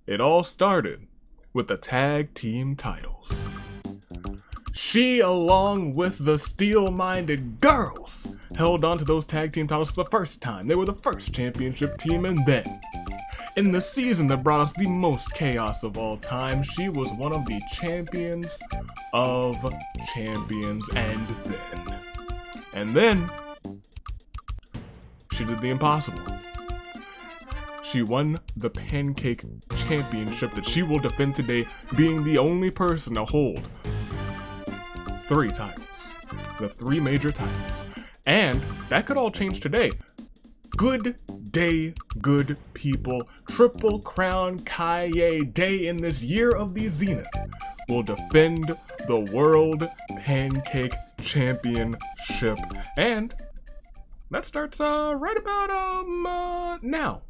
It all started with the tag team titles. She, along with the steel-minded girls, held on to those tag team titles for the first time. They were the first championship team, and then, in the season that brought us the most chaos of all time, she was one of the champions of champions, and then, she did the impossible. She won the Pancake Championship that she will defend today, being the only person to hold 3 titles. The 3 major titles. And that could all change today. Good day, good people. Triple Crown Kaede in this year of the Zenith will defend the World Pancake Championship. And that starts right about now.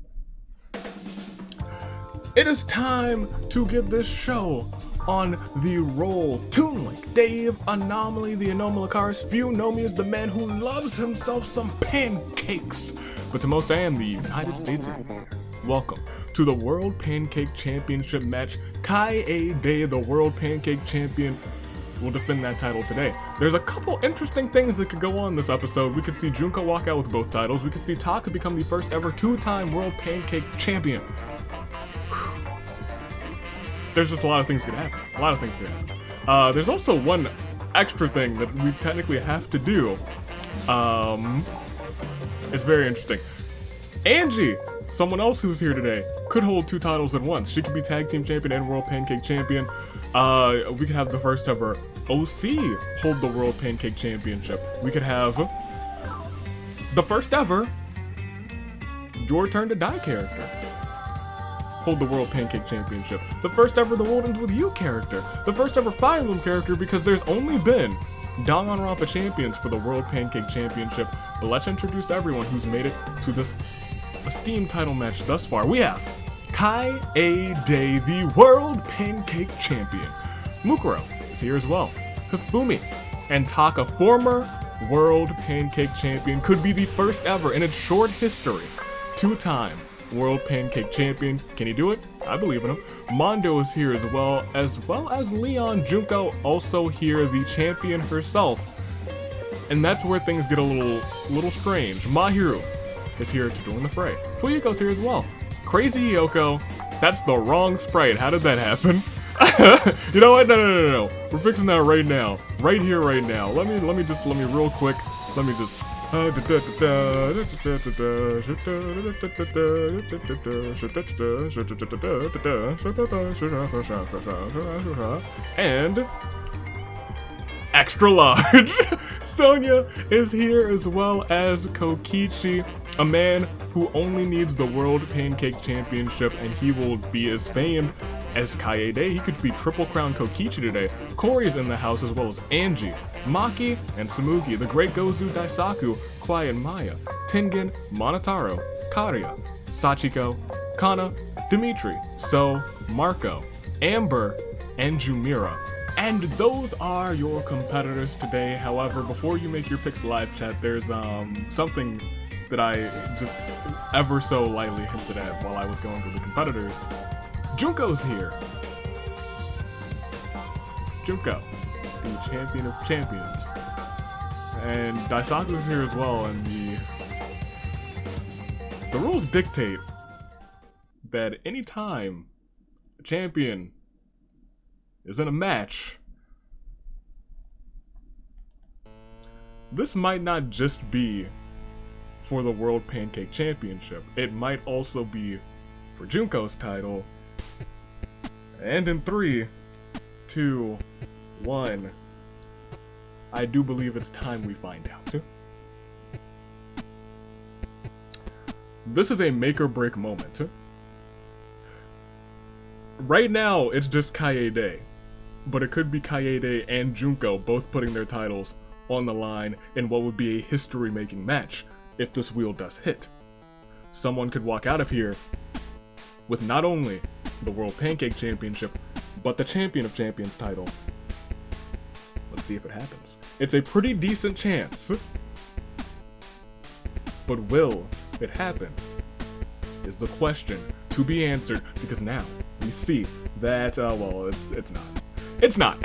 It is time to get this show on the roll. Toon Link, Dave, Anomaly, the Anomalacars, few know me as the man who loves himself some pancakes. But to most, I am the United States Empire. Welcome to the World Pancake Championship match. Kaede, the World Pancake Champion, will defend that title today. There's a couple interesting things that could go on this episode. We could see Junko walk out with both titles. We could see Taka become the first ever 2-time World Pancake Champion. There's just a lot of things could happen. There's also one extra thing that we technically have to do. It's very interesting. Angie, someone else who's here today, could hold 2 titles at once. She could be Tag Team Champion and World Pancake Champion. We could have the first ever OC hold the World Pancake Championship. We could have the first ever Your Turn to Die character hold the World Pancake Championship. The first ever The World Ends With You character. The first ever Fire Emblem character, because there's only been Danganronpa champions for the World Pancake Championship. But let's introduce everyone who's made it to this esteemed title match thus far. We have Kaede, the World Pancake Champion. Mukuro is here as well. Hifumi and Taka, former World Pancake Champion, could be the first ever in its short history 2-time World Pancake Champion. Can he do it? I believe in him. Mondo is here as well as Leon. Junko also here, the champion herself. And that's where things get a little strange. Mahiru is here to join the fray. Fuyuko's here as well. Crazy Yoko. That's the wrong sprite. How did that happen? You know what? No. We're fixing that right now. Right here, right now. Let me real quick. Let me just. And extra large. Sonya is here as well as Kokichi, a man who only needs the World Pancake Championship, and he will be as famed as Kaede. He could be Triple Crown Kokichi today. Corey's in the house as well as Angie, Maki, and Samugi, the Great Gozu Daisaku, Kwai and Maya, Tengen, Monotaro, Karia, Sachiko, Kana, Dimitri, So, Marco, Amber, and Jumira. And those are your competitors today. However, before you make your picks live chat, there's something that I just ever so lightly hinted at while I was going through the competitors. Junko's here. Junko, the champion of champions. And Daisaku's here as well, and the rules dictate that anytime a champion is in a match, this might not just be for the World Pancake Championship. It might also be for Junko's title. And in 3, 2, 1, I do believe it's time we find out. This is a make or break moment. Right now, it's just Kaede, but it could be Kaede and Junko both putting their titles on the line in what would be a history-making match if this wheel does hit. Someone could walk out of here with not only the World Pancake Championship, but the Champion of Champions title. Let's see if it happens. It's a pretty decent chance. But will it happen? Is the question to be answered, because now we see that, well, it's not. It's not.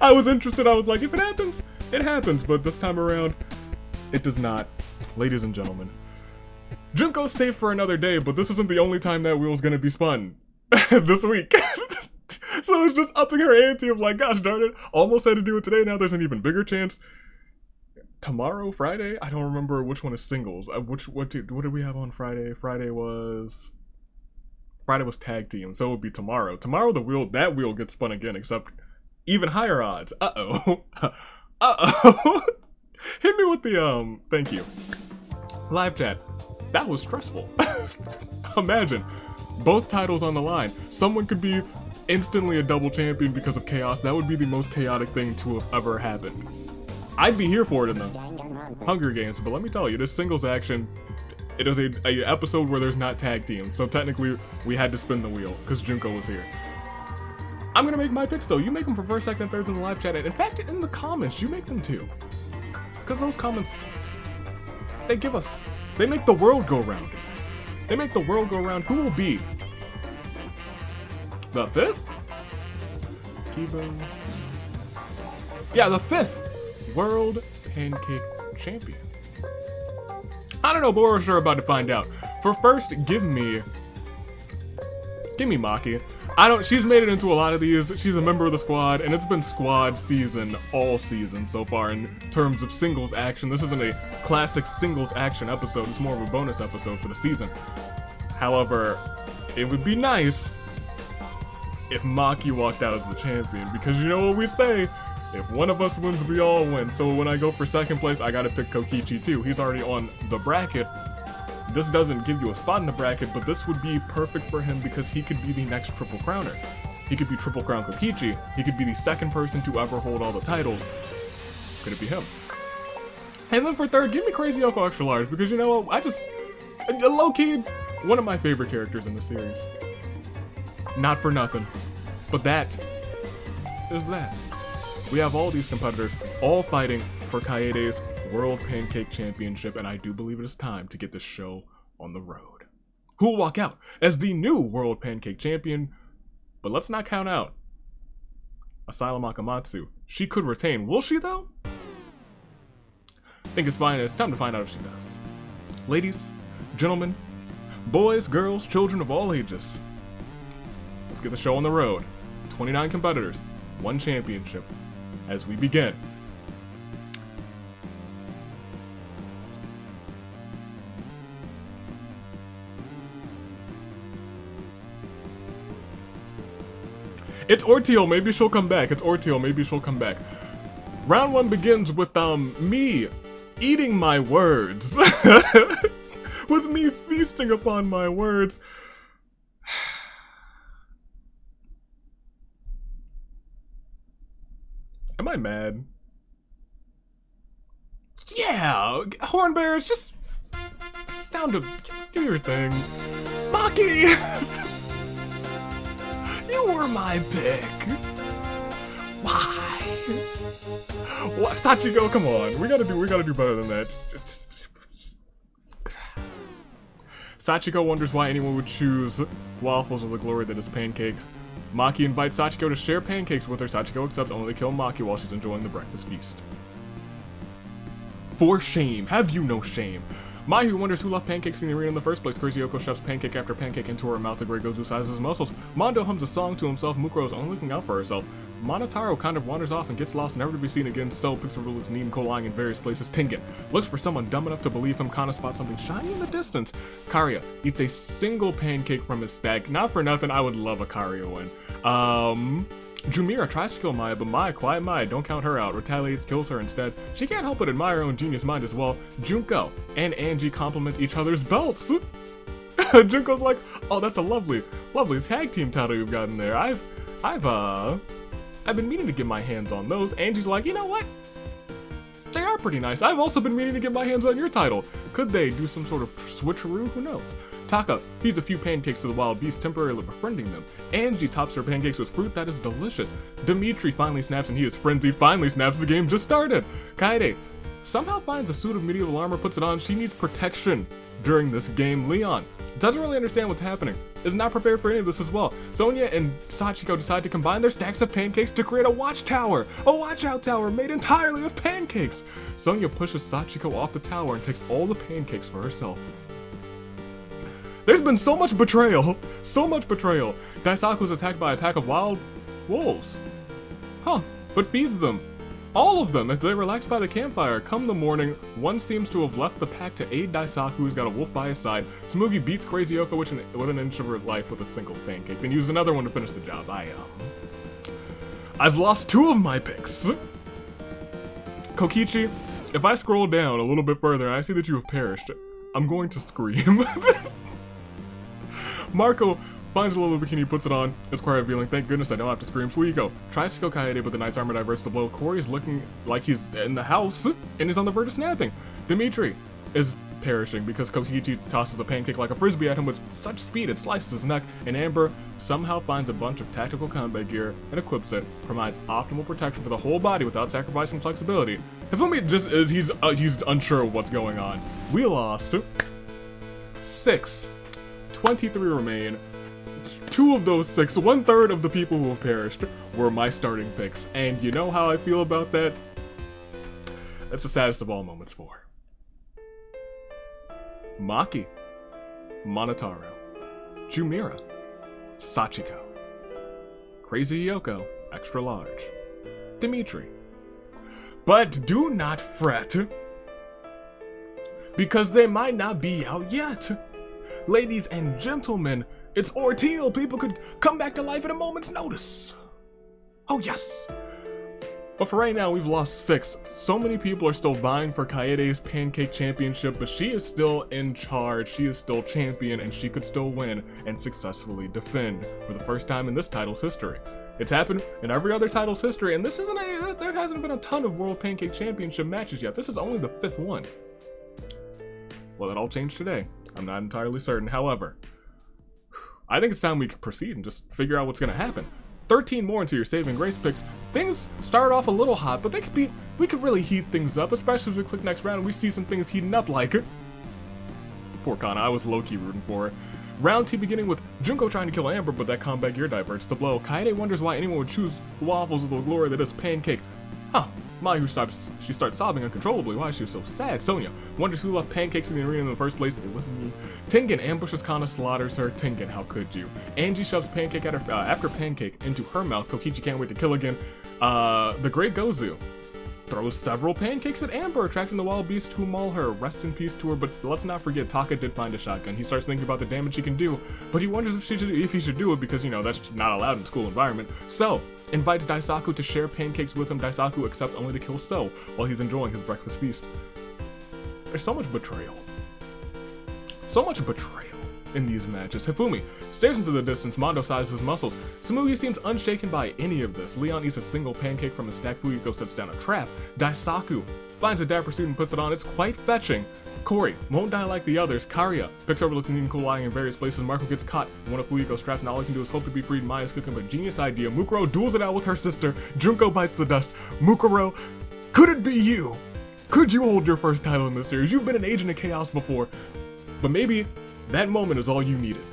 I was interested, I was like, if it happens, it happens, but this time around, it does not. Ladies and gentlemen, Junko's safe for another day, but this isn't the only time that wheel's gonna be spun this week. So it's just upping her ante of like, gosh darn it, almost had to do it today, now there's an even bigger chance. Tomorrow, Friday? I don't remember which one is singles. What did we have on Friday? Friday was tag team, so it would be tomorrow. Tomorrow that wheel gets spun again, except even higher odds. Uh-oh. Uh-oh. Hit me with the, thank you. Live chat. That was stressful. Imagine, both titles on the line. Someone could be instantly a double champion because of chaos. That would be the most chaotic thing to have ever happened. I'd be here for it in the Hunger Games, but let me tell you, this singles action, it is a episode where there's not tag teams, so technically we had to spin the wheel because Junko was here. I'm gonna make my picks though. You make them for first, second, and thirds in the live chat, and in fact, in the comments, you make them too. Because those comments, they make the world go round. They make the world go round. Who will be the 5th? Kiba. Yeah, the 5th World Pancake Champion. I don't know, but we're sure about to find out. For first, give me Maki. She's made it into a lot of these. She's a member of the squad, and it's been squad season all season so far in terms of singles action. This isn't a classic singles action episode, it's more of a bonus episode for the season. However, it would be nice if Maki walked out as the champion, because you know what we say, if one of us wins, we all win. So when I go for second place, I gotta pick Kokichi too. He's already on the bracket. This doesn't give you a spot in the bracket, but this would be perfect for him because he could be the next Triple Crowner. He could be Triple Crown Kokichi. He could be the second person to ever hold all the titles. Could it be him? And then for third, give me Crazy Yoko Extra Large, because you know what, low-key, one of my favorite characters in the series. Not for nothing, but that is that. We have all these competitors all fighting for Kaede's World Pancake Championship, and I do believe it is time to get this show on the road. Who will walk out as the new World Pancake Champion? But let's not count out Asylum Akamatsu. She could retain. Will she, though? I think it's fine. It's time to find out if she does. Ladies, gentlemen, boys, girls, children of all ages, let's get the show on the road. 29 competitors, 1 championship. As we begin. It's Orteal, maybe she'll come back. It's Orteal, maybe she'll come back. Round 1 begins with me eating my words. With me feasting upon my words. Am I mad? Yeah, horn bears, just do your thing. Maki! You were my pick. Why? What, Sachiko? Come on, we gotta do better than that. Sachiko wonders why anyone would choose waffles or the glory that is pancakes. Maki invites Sachiko to share pancakes with her. Sachiko accepts, only to kill Maki while she's enjoying the breakfast feast. For shame, have you no shame? Mayu wonders who left pancakes in the arena in the first place. Crazy Yoko shoves pancake after pancake into her mouth. The Grey Gozu sizes his muscles. Mondo hums a song to himself. Mukuro is only looking out for herself. Monotaro kind of wanders off and gets lost, never to be seen again. So Pixar looks neat and cool lying in various places. Tengen looks for someone dumb enough to believe him. Kana spots something shiny in the distance. Karya eats a single pancake from his stack. Not for nothing, I would love a Karya win. Jumira tries to kill Maya, but Maya, quiet Maya, don't count her out. Retaliates, kills her instead. She can't help but admire her own genius mind as well. Junko and Angie compliment each other's belts. Junko's like, oh, that's a lovely tag team title you've got in there. I've been meaning to get my hands on those. Angie's like, you know what? They are pretty nice. I've also been meaning to get my hands on your title. Could they do some sort of switcheroo? Who knows? Taka feeds a few pancakes to the wild beast, temporarily befriending them. Angie tops her pancakes with fruit that is delicious. Dimitri finally snaps and he is frenzied. Finally snaps, the game just started. Kaede somehow finds a suit of medieval armor, puts it on. She needs protection during this game. Leon doesn't really understand what's happening, is not prepared for any of this as well. Sonia and Sachiko decide to combine their stacks of pancakes to create a watchtower, a watch-out tower made entirely of pancakes. Sonia pushes Sachiko off the tower and takes all the pancakes for herself. There's been so much betrayal, so much betrayal. Daisaku's attacked by a pack of wild wolves, but feeds them. All of them, as they relax by the campfire. Come the morning, one seems to have left the pack to aid Daisaku, who's got a wolf by his side. Tsumugi beats Crazy Yoko with an inch of her life with a single pancake, then uses another one to finish the job. I've lost 2 of my picks. Kokichi, if I scroll down a little bit further, I see that you have perished. I'm going to scream. Marco finds a little bikini, puts it on. It's quite revealing. Thank goodness I don't have to scream. Fuyiko tries to kill Kaede, but the knight's armor diverts the blow. Corey's looking like he's in the house and is on the verge of snapping. Dimitri is perishing because Kokichi tosses a pancake like a frisbee at him with such speed it slices his neck, and Amber somehow finds a bunch of tactical combat gear and equips it, provides optimal protection for the whole body without sacrificing flexibility. Hifumi just is, he's unsure of what's going on. We lost 6. 23 remain. 2 of those 6, 1/3 of the people who have perished, were my starting picks. And you know how I feel about that? That's the saddest of all moments for Maki, Monotaro, Jumira, Sachiko, Crazy Yoko, extra large, Dimitri. But do not fret, because they might not be out yet. Ladies and gentlemen, it's Orteal. People could come back to life at a moment's notice. Oh yes. But for right now, we've lost 6. So many people are still vying for Kaede's Pancake Championship, but she is still in charge. She is still champion, and she could still win and successfully defend for the first time in this title's history. It's happened in every other title's history, and this isn't there hasn't been a ton of World Pancake Championship matches yet. This is only the 5th one. Well, it all changed today. I'm not entirely certain. However, I think it's time we proceed and just figure out what's going to happen. 13 more into your saving grace picks. Things started off a little hot, but we could really heat things up, especially as we click next round and we see some things heating up like poor Kana, I was low-key rooting for her. Round 2 beginning with Junko trying to kill Amber, but that combat gear diverts the blow. Kaede wonders why anyone would choose waffles with the glory that is pancake. Mai, she starts sobbing uncontrollably. Why is she so sad? Sonia wonders who left pancakes in the arena in the first place. It wasn't me. Tengen ambushes Kana, slaughters her. Tengen, how could you? Angie shoves pancake at her after pancake into her mouth. Kokichi can't wait to kill again. The great Gozu throws several pancakes at Amber, attracting the wild beast to maul her. Rest in peace to her, but let's not forget Taka did find a shotgun. He starts thinking about the damage she can do, but he wonders if he should do it because, you know, that's not allowed in school environment. So invites Daisaku to share pancakes with him. Daisaku accepts only to kill So while he's enjoying his breakfast feast. There's so much betrayal. So much betrayal in these matches. Hifumi stares into the distance. Mondo sizes his muscles. Tsumugi seems unshaken by any of this. Leon eats a single pancake from his stack. Fuyiko sets down a trap. Daisaku finds a dapper suit and puts it on. It's quite fetching. Corey won't die like the others. Karia picks over looks neat and cool lying in various places. Marco gets caught in one of Fuyiko's traps, and all he can do is hope to be freed. Maya's cooking up a genius idea. Mukuro duels it out with her sister. Junko bites the dust. Mukuro, could it be you? Could you hold your first title in this series? You've been an agent of chaos before, but maybe that moment is all you needed.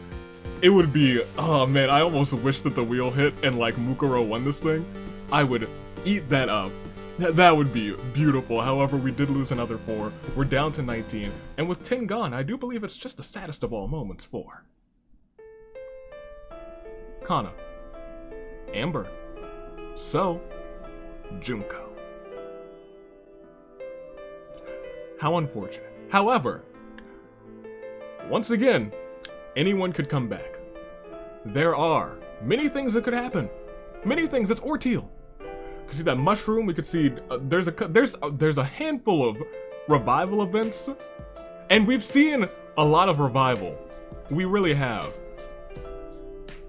It would be, oh man, I almost wish that the wheel hit and like Mukuro won this thing. I would eat that up. That would be beautiful. However, we did lose another 4. We're down to 19. And with 10 gone, I do believe it's just the saddest of all moments for Kana, Amber, So, Junko. How unfortunate. However, once again, anyone could come back. There are many things that could happen. Many things. It's Orteal. You can see that mushroom. We could see there's a handful of revival events, and we've seen a lot of revival. We really have.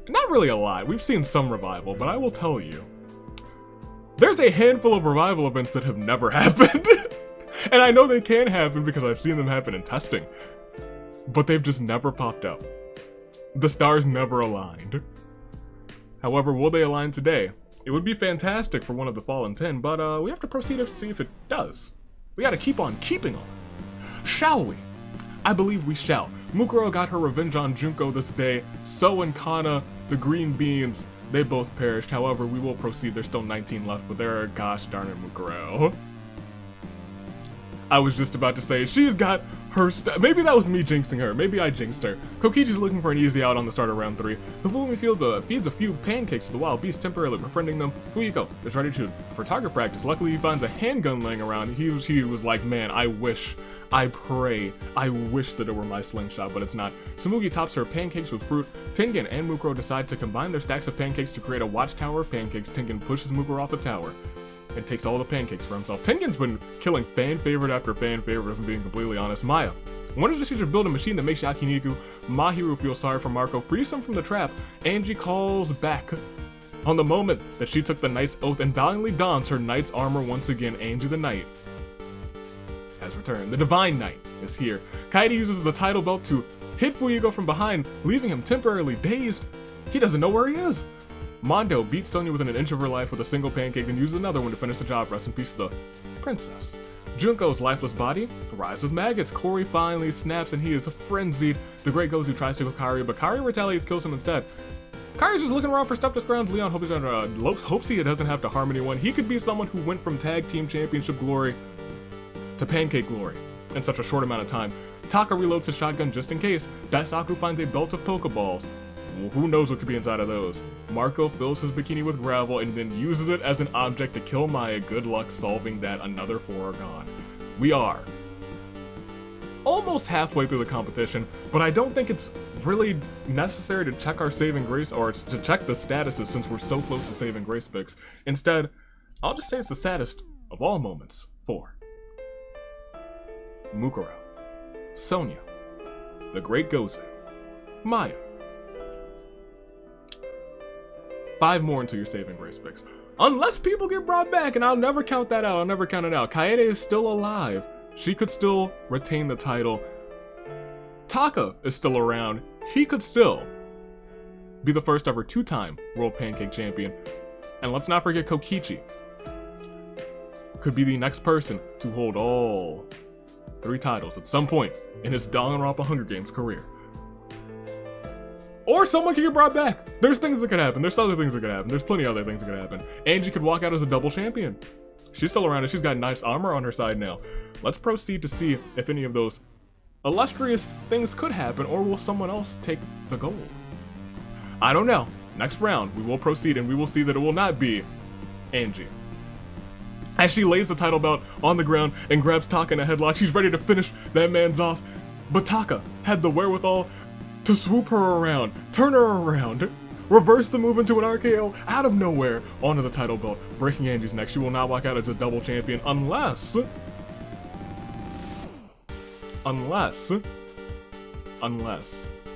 Not really a lot. We've seen some revival, but I will tell you, there's a handful of revival events that have never happened, and I know they can happen because I've seen them happen in testing, but they've just never popped up. The stars never aligned. However, will they align today? It would be fantastic for one of the Fallen 10, but we have to proceed to see if it does. We gotta keep on keeping on. Shall we? I believe we shall. Mukuro got her revenge on Junko this day. So and Kana, the green beans, they both perished. However, we will proceed. There's still 19 left, but there are, gosh darn it, Mukuro. I was just about to say, she's got her maybe that was me jinxing her. Maybe I jinxed her. Kokichi's looking for an easy out on the start of round 3. Hifumi feeds a few pancakes to the wild beast, temporarily befriending them. Fuyiko is ready to for target practice. Luckily, he finds a handgun laying around. He was like, man, I wish, I pray, I wish that it were my slingshot, but it's not. Tsumugi tops her pancakes with fruit. Tengen and Mukuro decide to combine their stacks of pancakes to create a watchtower of pancakes. Tengen pushes Mukuro off the tower and takes all the pancakes for himself. Tengen's been killing fan favorite after fan favorite, if I'm being completely honest. Maya wonders if she should build a machine that makes Yakiniku. Mahiru feels sorry for Marco, frees him from the trap. Angie calls back on the moment that she took the knight's oath and valiantly dons her knight's armor once again. Angie the knight has returned. The divine knight is here. Kaede uses the title belt to hit Fuyiko from behind, leaving him temporarily dazed. He doesn't know where he is. Mondo beats Sonya within an inch of her life with a single pancake and uses another one to finish the job. Rest in peace to the princess. Junko's lifeless body arrives with maggots. Corey finally snaps and he is frenzied. The Great Gozu tries to kill Karia, but Karia retaliates, kills him instead. Karia's just looking around for stuff to scrounge. Leon hopes he doesn't have to harm anyone. He could be someone who went from tag team championship glory to pancake glory in such a short amount of time. Taka reloads his shotgun just in case. Daisaku finds a belt of Pokeballs. Well, who knows what could be inside of those. Marco fills his bikini with gravel and then uses it as an object to kill Maya. Good luck solving that. Another 4 are gone. We are almost halfway through the competition, but I don't think it's really necessary to check our saving grace or to check the statuses since we're so close to saving grace picks. Instead, I'll just say it's the saddest of all moments for Mukuro, Sonya, the Great Gozen, Maya. 5 more until your saving grace picks. Unless people get brought back, and I'll never count that out. I'll never count it out. Kaede is still alive. She could still retain the title. Taka is still around. He could still be the first ever 2-time World Pancake Champion. And let's not forget Kokichi. Could be the next person to hold all 3 titles at some point in his Danganronpa Hunger Games career. Or someone could get brought back. There's things that could happen. There's other things that could happen. There's plenty of other things that could happen. Angie could walk out as a double champion. She's still around and she's got nice armor on her side now. Let's proceed to see if any of those illustrious things could happen, or will someone else take the gold? I don't know. Next round, we will proceed and we will see that it will not be Angie. As she lays the title belt on the ground and grabs Taka in a headlock, she's ready to finish that man's off. But Taka had the wherewithal to swoop her around, turn her around, reverse the move into an RKO out of nowhere onto the title belt, breaking Angie's neck. She will not walk out as a double champion unless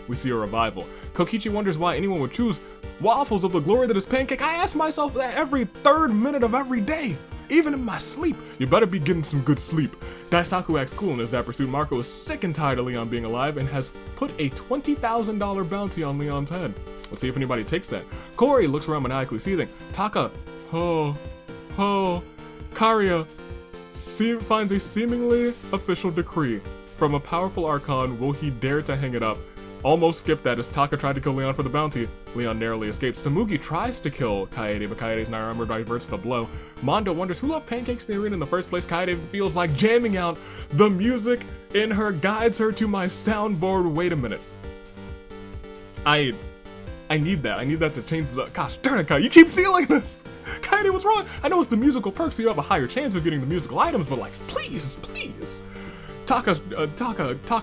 we see a revival. Kokichi wonders why anyone would choose waffles of the glory that is pancake. I ask myself that every 3rd minute of every day. Even in my sleep, you better be getting some good sleep. Daisaku acts cool in his dapper suit. Marco is sick and tired of Leon being alive and has put a $20,000 bounty on Leon's head. Let's see if anybody takes that. Corey looks around maniacally seething. Taka, Karia finds a seemingly official decree from a powerful archon. Will he dare to hang it up? Almost skipped that as Taka tried to kill Leon for the bounty. Leon narrowly escapes. Tsumugi tries to kill Kaede, but Kaede's not armored, diverts the blow. Mondo wonders who left pancakes in the arena in the first place. Kaede feels like jamming out. The music in her guides her to my soundboard. Wait a minute. I need that. I need that to change the... Gosh darn it, Kaede. You keep stealing this. Kaede, what's wrong? I know it's the musical perks, so you have a higher chance of getting the musical items, but like, please. Taka,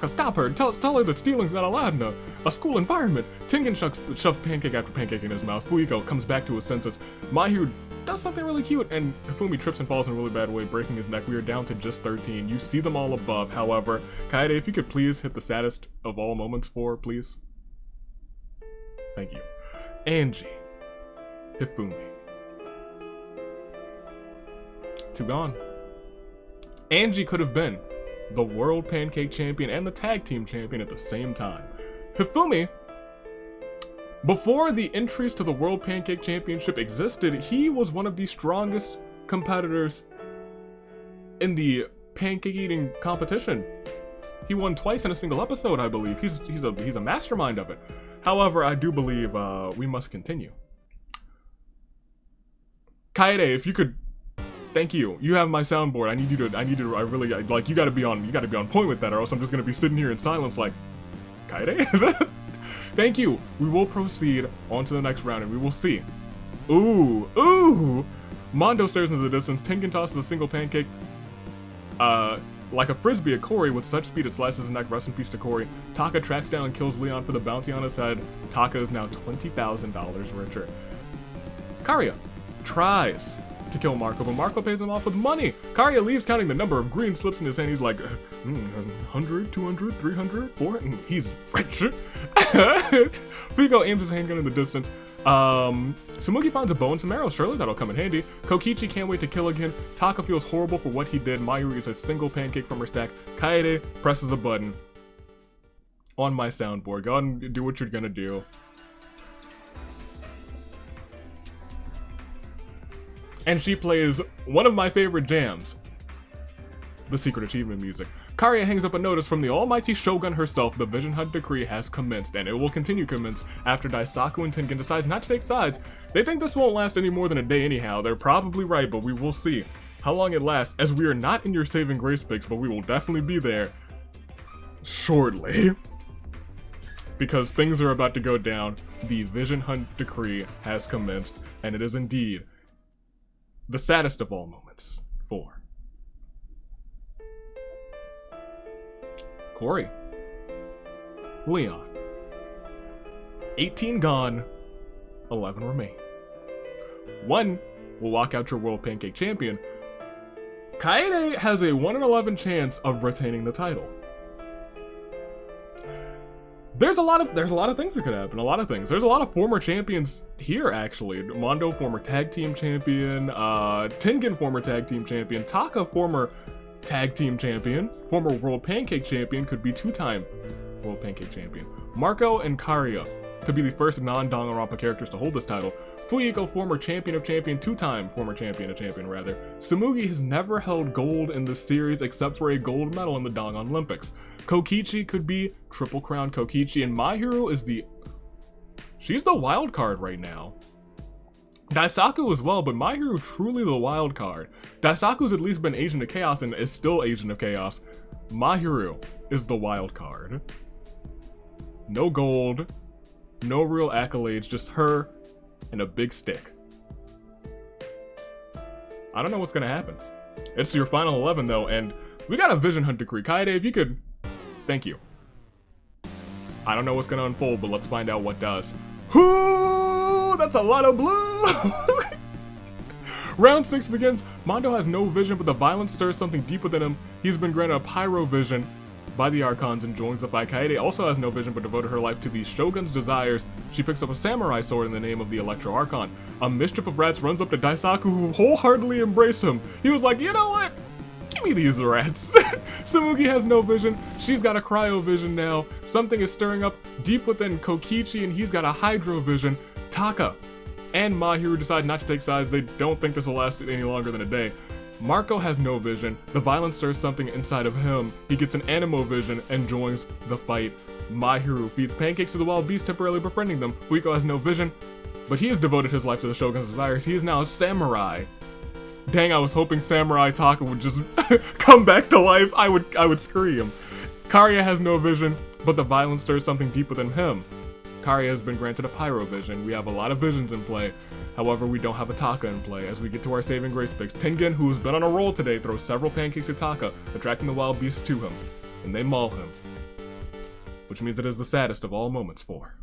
stop her. Tell her that stealing's not allowed in a school environment. Tengen shoves pancake after pancake in his mouth. Fuyiko comes back to his senses. Mahiru does something really cute, and Hifumi trips and falls in a really bad way, breaking his neck. We are down to just 13. You see them all above. However, Kaede, if you could please hit the saddest of all moments please. Thank you. Angie. Hifumi. 2 gone. Angie could have been the World Pancake Champion and the Tag Team Champion at the same time. Hifumi, before the entries to the World Pancake Championship existed, he was one of the strongest competitors in the pancake eating competition. He won twice in a single episode, I believe. He's a mastermind of it. However, I do believe we must continue. Kaede, if you could, thank you. You have my soundboard. I really like. You gotta be on point with that, or else I'm just gonna be sitting here in silence, like, Kaede. Thank you. We will proceed on to the next round, and we will see. Ooh. Mondo stares into the distance. Tengen tosses a single pancake. Like a frisbee at Cory with such speed it slices his neck. Rest in peace to Cory. Taka tracks down and kills Leon for the bounty on his head. Taka is now $20,000 richer. Karia tries to kill Marco, but Marco pays him off with money. Karia leaves counting the number of green slips in his hand. He's like, 100, 200, 300, 400. He's rich. Fiko aims his handgun in the distance. Samugi finds a bow and some arrows. Surely that'll come in handy. Kokichi can't wait to kill again. Taka feels horrible for what he did. Mayuri eats a single pancake from her stack. Kaede presses a button on my soundboard. Go ahead and do what you're gonna do. And she plays one of my favorite jams, the secret achievement music. Karia hangs up a notice from the almighty Shogun herself. The Vision Hunt decree has commenced, and it will continue commence after Daisaku and Tengen decides not to take sides. They think this won't last any more than a day anyhow. They're probably right, but we will see how long it lasts, as we are not in your saving grace picks, but we will definitely be there shortly. Because things are about to go down. The Vision Hunt decree has commenced, and it is indeed the saddest of all moments for Cory, Leon. 18 gone, 11 remain. One will walk out your World Pancake Champion. Kaede has a 1 in 11 chance of retaining the title. There's a lot of things that could happen. A lot of things. There's a lot of former champions here, actually. Mondo, former tag team champion. Tengen, former tag team champion. Taka, former tag team champion. Former World Pancake Champion. Could be 2-time World Pancake Champion. Marco and Karia could be the first non-Danganronpa characters to hold this title. Fuyiko, former champion of champion, 2-time former champion of champion, rather. Samugi has never held gold in this series except for a gold medal in the Dangan Olympics. Kokichi could be Triple Crown Kokichi, and Mahiru is she's the wild card right now. Daisaku as well, but Mahiru truly the wild card. Daisaku's at least been Agent of Chaos and is still Agent of Chaos. Mahiru is the wild card. No gold, no real accolades, just her and a big stick. I don't know what's gonna happen. It's your final 11 though, and we got a Vision Hunt decree. Kaede, if you could, thank you. I don't know what's gonna unfold, but let's find out what does. Ooh, that's a lot of blue! Round 6 begins. Mondo has no vision, but the violence stirs something deep within him. He's been granted a pyro vision by the Archons and joins up by Kaede. Also has no vision, but devoted her life to the Shogun's desires. She picks up a samurai sword in the name of the Electro Archon. A mischief of rats runs up to Daisaku, who wholeheartedly embrace him. He was like, you know what? Give me these rats. Samugi has no vision. She's got a cryo vision now. Something is stirring up deep within Kokichi, and he's got a hydro vision. Taka and Mahiru decide not to take sides. They don't think this will last any longer than a day. Marco has no vision. The violence stirs something inside of him. He gets an animo vision and joins the fight. Mahiru feeds pancakes to the wild beast, temporarily befriending them. Fuyiko has no vision, but he has devoted his life to the Shogun's desires. He is now a samurai. Dang, I was hoping Samurai Taka would just come back to life. I would scream. Karia has no vision, but the violence stirs something deep within him. Karia has been granted a pyro vision. We have a lot of visions in play. However, we don't have a Taka in play. As we get to our saving grace picks, Tengen, who's been on a roll today, throws several pancakes at Taka, attracting the wild beasts to him, and they maul him. Which means it is the saddest of all moments for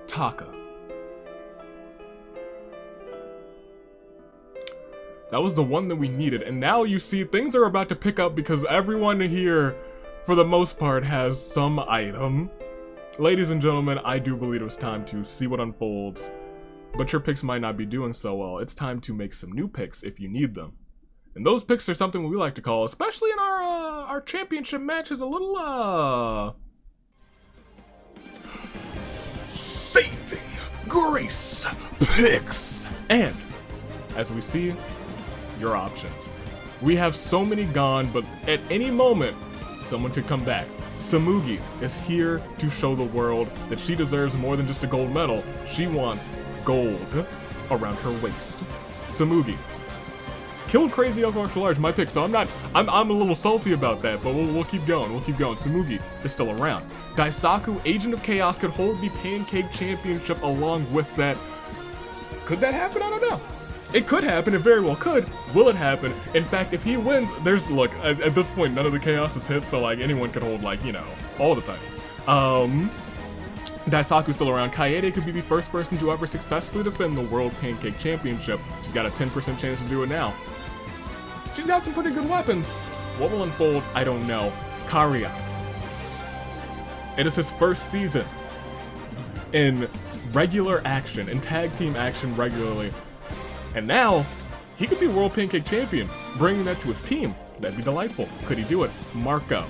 Taka. That was the one that we needed, and now you see things are about to pick up because everyone here, for the most part, has some item. Ladies and gentlemen, I do believe it was time to see what unfolds, but your picks might not be doing so well. It's time to make some new picks if you need them. And those picks are something we like to call, especially in our championship matches, a little, saving grace picks. And as we see your options. We have so many gone, but at any moment, someone could come back. Tsumugi is here to show the world that she deserves more than just a gold medal. She wants gold around her waist. Tsumugi killed Crazy Elk Martial Arts, my pick, so I'm a little salty about that, but we'll keep going, Tsumugi is still around. Daisaku, Agent of Chaos, could hold the Pancake Championship along with that. Could that happen? I don't know. It could happen, it very well could. Will it happen? In fact, if he wins, look, at this point, none of the Chaos is hit, so like anyone could hold like, you know, all the titles. Daisaku's still around. Kaede could be the first person to ever successfully defend the World Pancake Championship. She's got a 10% chance to do it now. She's got some pretty good weapons. What will unfold? I don't know. Karia. It is his first season in regular action, in tag team action regularly. And now, he could be World Pancake Champion, bringing that to his team. That'd be delightful. Could he do it? Marco.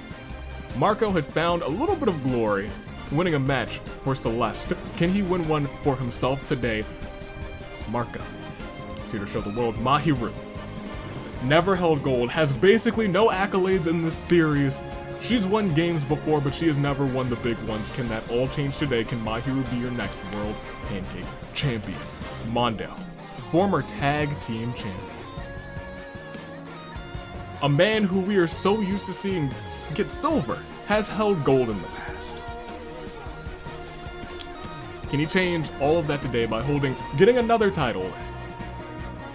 Marco had found a little bit of glory winning a match for Celeste. Can he win one for himself today? Marco. He's here to show the world. Mahiru. Never held gold, has basically no accolades in this series. She's won games before, but she has never won the big ones. Can that all change today? Can Mahiru be your next World Pancake Champion? Mondo. Former tag team champion. A man who we are so used to seeing get silver has held gold in the past. Can he change all of that today by getting another title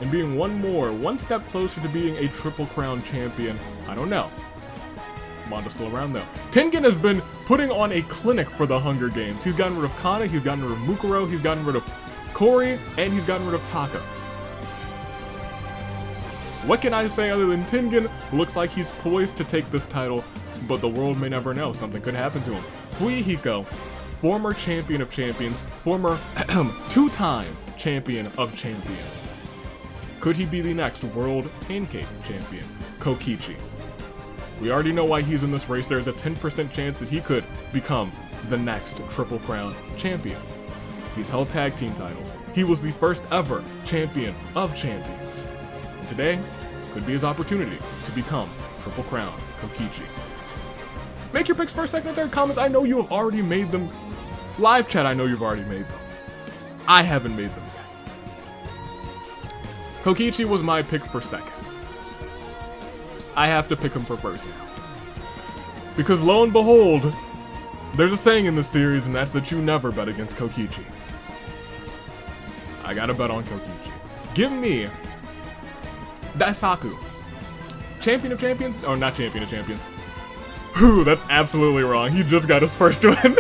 and being one step closer to being a Triple Crown champion? I don't know. Mondo's still around though. Tengen has been putting on a clinic for the Hunger Games. He's gotten rid of Kana, he's gotten rid of Mukuro, he's gotten rid of Kori, and he's gotten rid of Taka. What can I say other than Tengen looks like he's poised to take this title, but the world may never know. Something could happen to him. Fuyuhiko, former champion of champions, former two-time champion of champions. Could he be the next World Pancake Champion? Kokichi. We already know why he's in this race. There's a 10% chance that he could become the next Triple Crown champion. He's held tag team titles. He was the first ever champion of champions. And today could be his opportunity to become Triple Crown Kokichi. Make your picks first, second, and third comments. I know you have already made them. Live chat, I know you've already made them. I haven't made them yet. Kokichi was my pick for second. I have to pick him for first now. Because lo and behold, there's a saying in this series, and that's that you never bet against Kokichi. I gotta bet on Kokichi. Give me Daisaku. Champion of champions? Or not champion of champions. Whew, that's absolutely wrong. He just got his first win.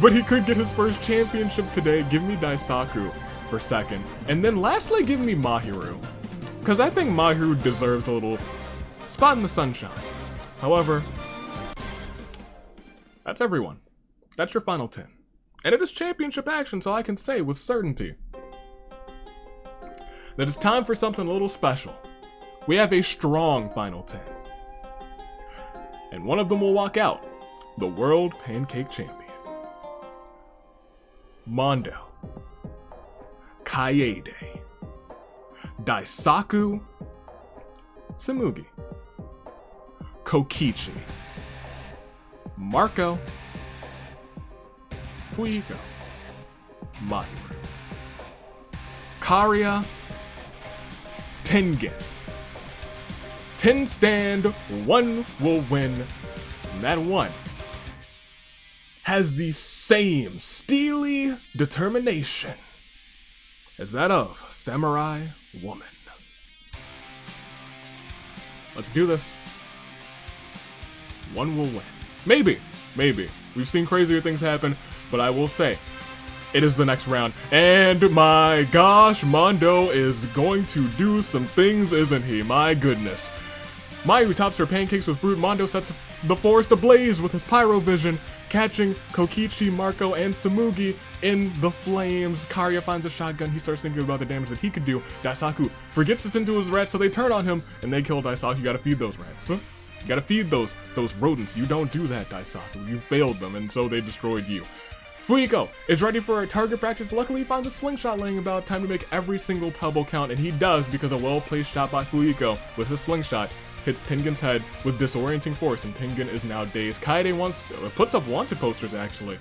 But he could get his first championship today. Give me Daisaku for second. And then lastly, give me Mahiru. Because I think Mahiru deserves a little spot in the sunshine. However, that's everyone. That's your final 10. And it is championship action, so I can say with certainty that it's time for something a little special. We have a strong final 10. And one of them will walk out, the World Pancake Champion. Mondo. Kaede. Daisaku. Tsumugi. Kokichi. Marco. Fuyuhiko. Mahiru. Karia. Tengen. 10 stand, 1 will win, and that 1 has the same steely determination as that of a samurai woman. Let's do this. 1 will win. Maybe. We've seen crazier things happen, but I will say, it is the next round. And my gosh, Mondo is going to do some things, isn't he? My goodness. Mayu tops her pancakes with fruit. Mondo sets the forest ablaze with his pyro vision, catching Kokichi, Marco, and Tsumugi in the flames. Karia finds a shotgun. He starts thinking about the damage that he could do. Daisaku forgets to tend to his rats, so they turn on him, and they kill Daisaku. You gotta feed those rats. Huh? You gotta feed those rodents. You don't do that, Daisaku. You failed them, and so they destroyed you. Fuyiko is ready for a target practice. Luckily, he finds a slingshot laying about. Time to make every single pebble count, and he does because a well-placed shot by Fuyiko with his slingshot hits Tengen's head with disorienting force, and Tengen is now dazed. Kaede puts up wanted posters, actually.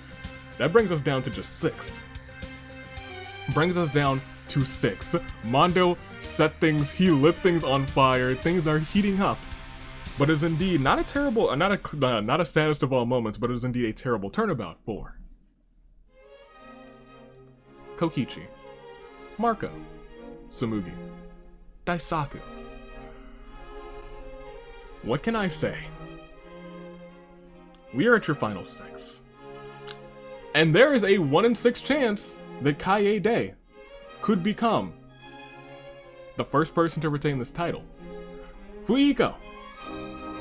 That brings us down to just 6. Mondo he lit things on fire. Things are heating up. But is indeed not a saddest of all moments, but it is indeed a terrible turnabout for Kokichi, Marco, Tsumugi, Daisaku. What can I say? We are at your final 6. And there is a 1 in 6 chance that Kaede could become the first person to retain this title. Fuyiko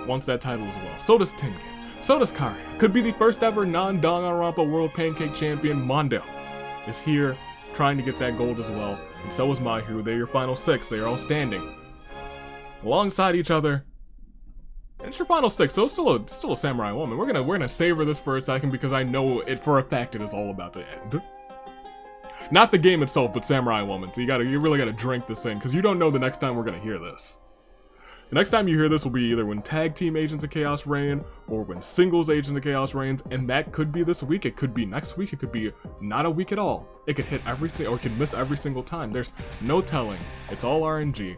wants that title as well. So does Tengen. So does Karia. Could be the first ever non-Danganronpa World Pancake Champion. Mondo is here trying to get that gold as well. And so is Mahiru. They're your final 6. They are all standing alongside each other. And it's your final 6, so it's still a samurai woman. We're gonna savor this for a second because I know it for a fact it is all about to end. Not the game itself, but samurai woman. So you really gotta drink this in because you don't know the next time we're gonna hear this. The next time you hear this will be either when tag team Agents of Chaos reign or when singles Agents of Chaos reigns, and that could be this week. It could be next week. It could be not a week at all. It could hit or it could miss every single time. There's no telling. It's all RNG,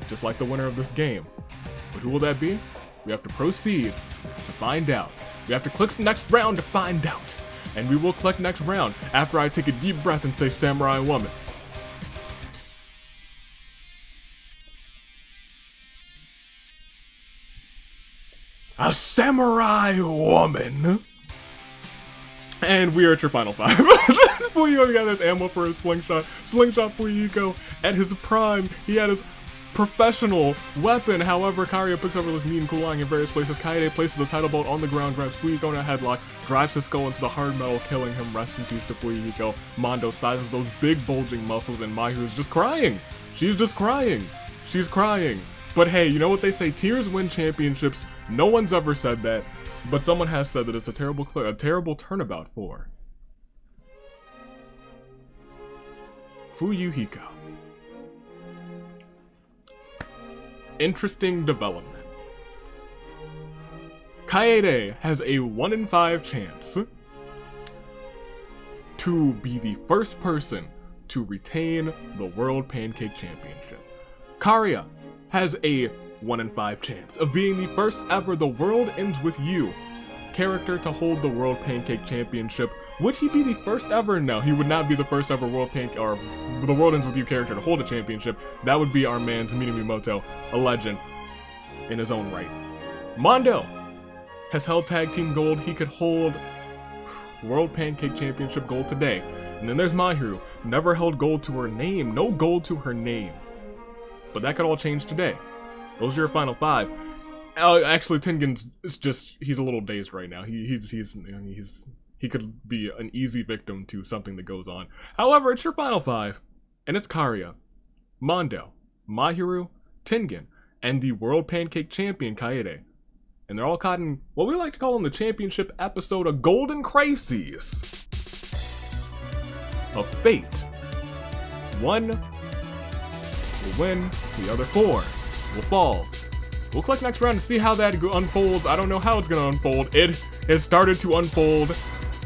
just like the winner of this game. But who will that be? We have to proceed to find out. We have to click next round to find out. And we will click next round after I take a deep breath and say Samurai Woman. A Samurai Woman. And we are at your final 5. Fuyiko got his ammo for his slingshot. Slingshot Fuyiko at his prime. He had his professional weapon. However, Karia picks up this neat and cool lying in various places. Kaede places the title belt on the ground, grabs Fuyiko in a headlock, drives his skull into the hard metal, killing him. Rest in peace to Fuyiko. Mondo sizes those big bulging muscles, and Mahiru's just crying. She's just crying. She's crying. But hey, you know what they say? Tears win championships. No one's ever said that, but someone has said that it's a terrible turnabout for Fuyuhiko. Interesting development. Kaede has a 1 in 5 chance to be the first person to retain the World Pancake Championship. Karia has a 1 in 5 chance of being the first ever The World Ends With You character to hold the World Pancake Championship. Would he be the first ever? No, he would not be the first ever The World Ends With You character to hold a championship. That would be our man's Minamimoto, a legend in his own right. Mondo has held tag team gold. He could hold World Pancake Championship gold today. And then there's Mahiru, never held gold to her name. No gold to her name. But that could all change today. Those are your final 5. Actually, Tengen's he's a little dazed right now. He could be an easy victim to something that goes on. However, it's your final 5, and it's Karia, Mondo, Mahiru, Tengen, and the World Pancake Champion Kaede. And they're all caught in what we like to call in the championship episode of Golden Crises of Fate. One will win, the other 4 will fall. We'll click next round to see how that unfolds. I don't know how it's going to unfold. It has started to unfold,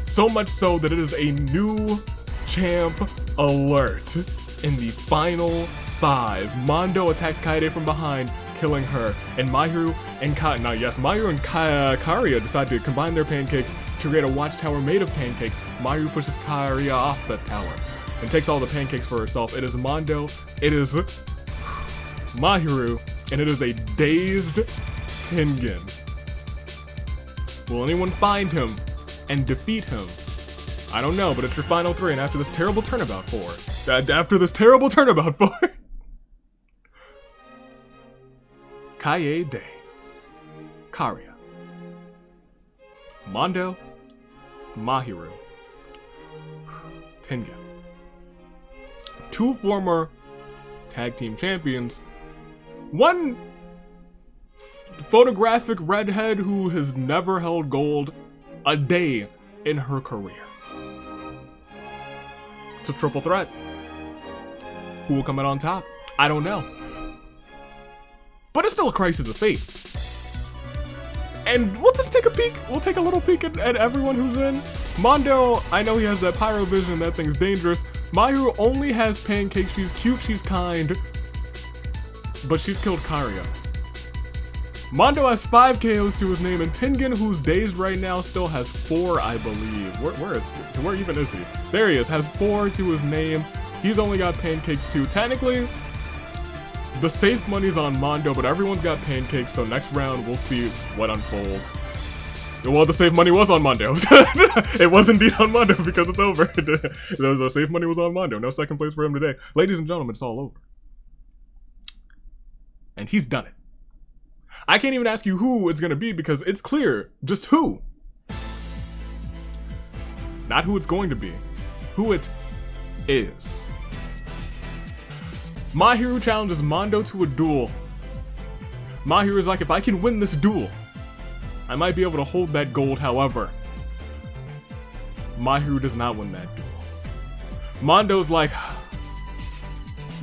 so much so that it is a new champ alert. In the final 5, Mondo attacks Kaede from behind, killing her, and Mahiru and Karia decide to combine their pancakes to create a watchtower made of pancakes. Mahiru pushes Karia off the tower and takes all the pancakes for herself. It is Mondo, it is Mahiru, and it is a dazed Tengen. Will anyone find him and defeat him? I don't know, but it's your final 3, and after this terrible turnabout 4, Kaede, Karia, Mondo, Mahiru, Tengen. 2 former tag team champions. 1 photographic redhead who has never held gold a day in her career. It's a triple threat. Who will come out on top? I don't know. But it's still a crisis of fate. And we'll just take a peek. We'll take a little peek at everyone who's in. Mondo, I know he has that pyro vision. That thing's dangerous. Mahiru only has Pancake. She's cute. She's kind. But she's killed Karia. Mondo has 5 KOs to his name, and Tengen, who's dazed right now, still has 4, I believe. Where even is he? There he is. Has 4 to his name. He's only got Pancakes too. Technically, the safe money's on Mondo, but everyone's got Pancakes, so next round we'll see what unfolds. Well, the safe money was on Mondo. It was indeed on Mondo because it's over. The safe money was on Mondo. No second place for him today. Ladies and gentlemen, it's all over. And he's done it. I can't even ask you who it's gonna be because it's clear. Just who. Not who it's going to be. Who it is. Mahiru challenges Mondo to a duel. Mahiru is like, if I can win this duel, I might be able to hold that gold. However, Mahiru does not win that duel. Mondo's like,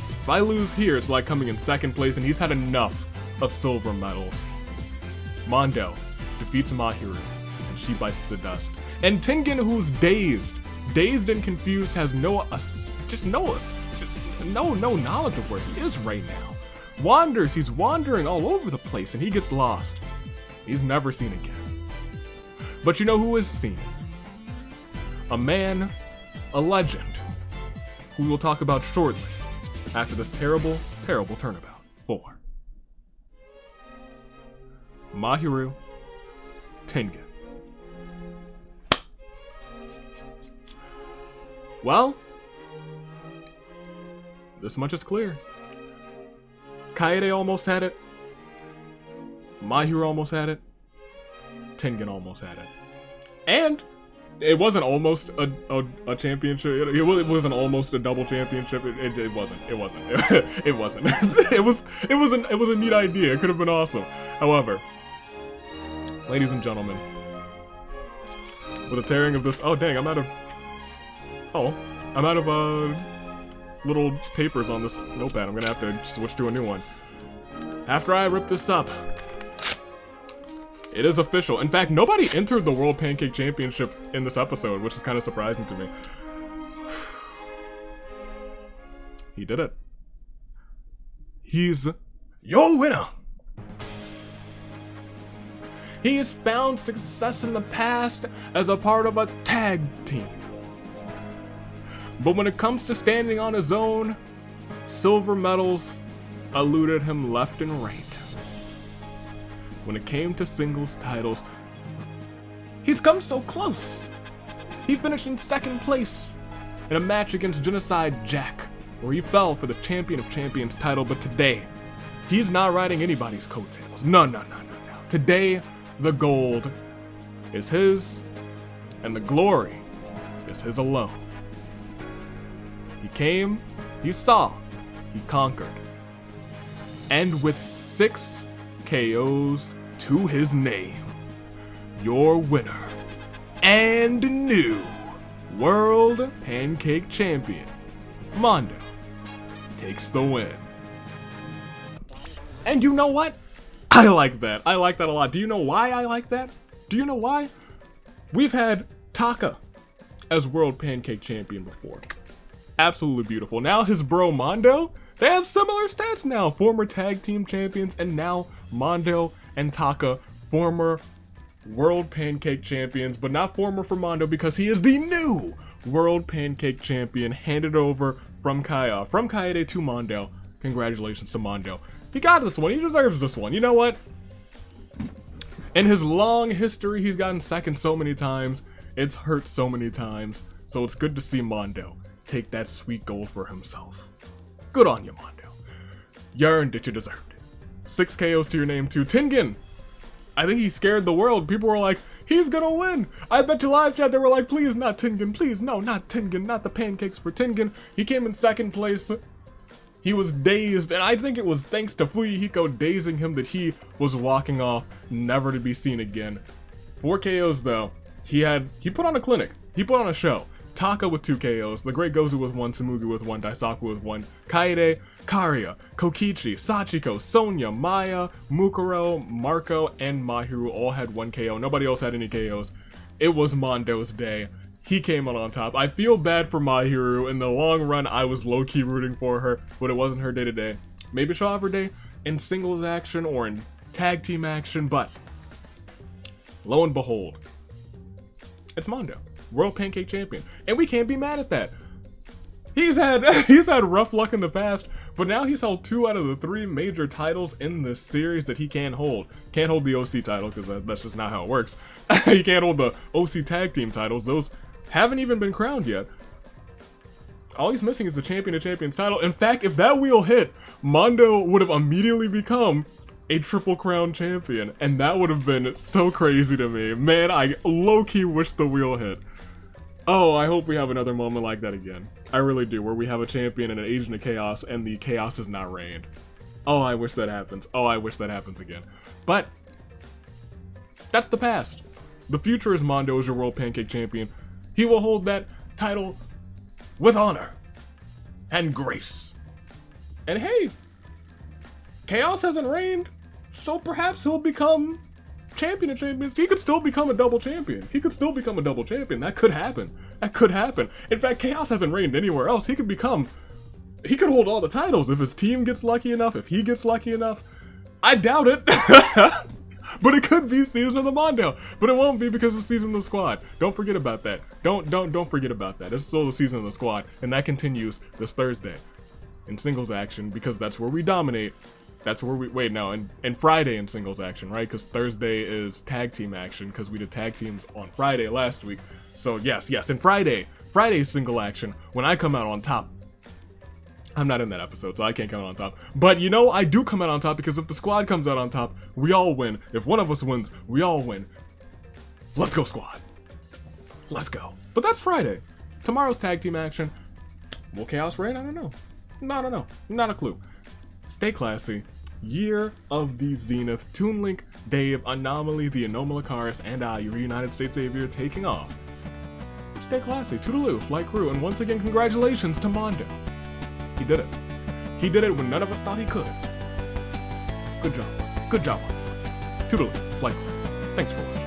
if I lose here, it's like coming in second place, and he's had enough of silver medals. Mondo defeats Mahiru, and she bites the dust. And Tengen, who's dazed and confused, has no knowledge of where he is right now. He's wandering all over the place, and he gets lost. He's never seen again. But you know who is seen? A man, a legend, who we'll talk about shortly after this terrible, terrible turnabout. 4. Mahiru Tengen. Well, this much is clear. Kaede almost had it. Mahiru almost had it. Tengen almost had it. And it wasn't almost a championship. It wasn't almost a double championship. It wasn't. It wasn't. It wasn't. It was a neat idea. It could have been awesome. However, ladies and gentlemen, with the tearing of this, oh dang, I'm out of little papers on this notepad. I'm gonna have to switch to a new one. After I rip this up, it is official. In fact, nobody entered the World Pancake Championship in this episode, which is kind of surprising to me. He did it. He's your winner. He has found success in the past as a part of a tag team. But when it comes to standing on his own, silver medals eluded him left and right. When it came to singles titles, he's come so close. He finished in second place in a match against Genocide Jack, where he fell for the Champion of Champions title, but today, he's not riding anybody's coattails. No. Today, the gold is his, and the glory is his alone. He came, he saw, he conquered. And with 6 KOs to his name, your winner and new World Pancake Champion, Mondo, takes the win. And you know what? I like that. I like that a lot. Do you know why I like that? Do you know why? We've had Taka as World Pancake Champion before. Absolutely beautiful. Now his bro Mondo, they have similar stats now. Former tag team champions, and now Mondo and Taka, former World Pancake Champions, but not former for Mondo because he is the new World Pancake Champion, handed over from Kaede to Mondo. Congratulations to Mondo. He got this one. He deserves this one. You know what? In his long history, he's gotten second so many times. It's hurt so many times. So it's good to see Mondo take that sweet gold for himself. Good on you, Mondo. You earned it. You deserved it. 6 KOs to your name too. Tengen, I think he scared the world. People were like, he's gonna win. I bet you live chat they were like, please not Tengen, please, no, not Tengen, not the pancakes for Tengen. He came in second place. He was dazed, and I think it was thanks to Fuyuhiko dazing him that he was walking off, never to be seen again. 4 KOs though. He put on a clinic. He put on a show. Taka with 2 KOs, the Great Gozu with 1, Tsumugi with 1, Daisaku with 1, Kaede, Karia, Kokichi, Sachiko, Sonya, Maya, Mukuro, Marco, and Mahiru all had 1 KO. Nobody else had any KOs. It was Mondo's day. He came out on top. I feel bad for Mahiru. In the long run, I was low-key rooting for her, but it wasn't her day today. Maybe she'll have her day in singles action or in tag team action, but lo and behold, it's Mondo, World Pancake Champion, and we can't be mad at that. He's had rough luck in the past, but now he's held 2 out of the 3 major titles in this series that he can hold. Can't hold the OC title because that's just not how it works. He can't hold the OC tag team titles. Those haven't even been crowned yet. All he's missing is the Champion of Champions title. In fact, if that wheel hit, Mondo would have immediately become a Triple Crown champion, and that would have been so crazy to me. Man, I low-key wish the wheel hit. Oh, I hope we have another moment like that again. I really do, where we have a champion and an agent of chaos, and the chaos is not reigned. Oh, I wish that happens. Oh, I wish that happens again. But that's the past. The future is Mondo as your World Pancake Champion. He will hold that title with honor and grace. And hey, chaos hasn't reigned, so perhaps he'll become champion of champions. He could still become a double champion. He could still become a double champion. That could happen. That could happen. In fact, chaos hasn't reigned anywhere else. He could hold all the titles if his team gets lucky enough, if he gets lucky enough. I doubt it. But it could be Season of the Mondo. But it won't be because it's Season of the Squad. Don't forget about that. Don't forget about that. It's still the Season of the Squad, and that continues this Thursday in singles action because that's where we dominate. That's where we and Friday in singles action, right? Because Thursday is tag team action because we did tag teams on Friday last week. So yes, and Friday's single action when I come out on top. I'm not in that episode, so I can't come out on top. But you know, I do come out on top because if the squad comes out on top, we all win. If one of us wins, we all win. Let's go, squad. Let's go. But that's Friday. Tomorrow's tag team action. Will Chaos reign? I don't know. Not a clue. Stay classy. Year of the Zenith. Toon Link, Dave, Anomaly, the Anomalocaris, and I, your United States Savior, taking off. Stay classy. Toodaloo, Flight Crew, and once again, congratulations to Mondo. He did it. He did it when none of us thought he could. Good job. Good job. Toodaloo, Flight Crew. Thanks for watching.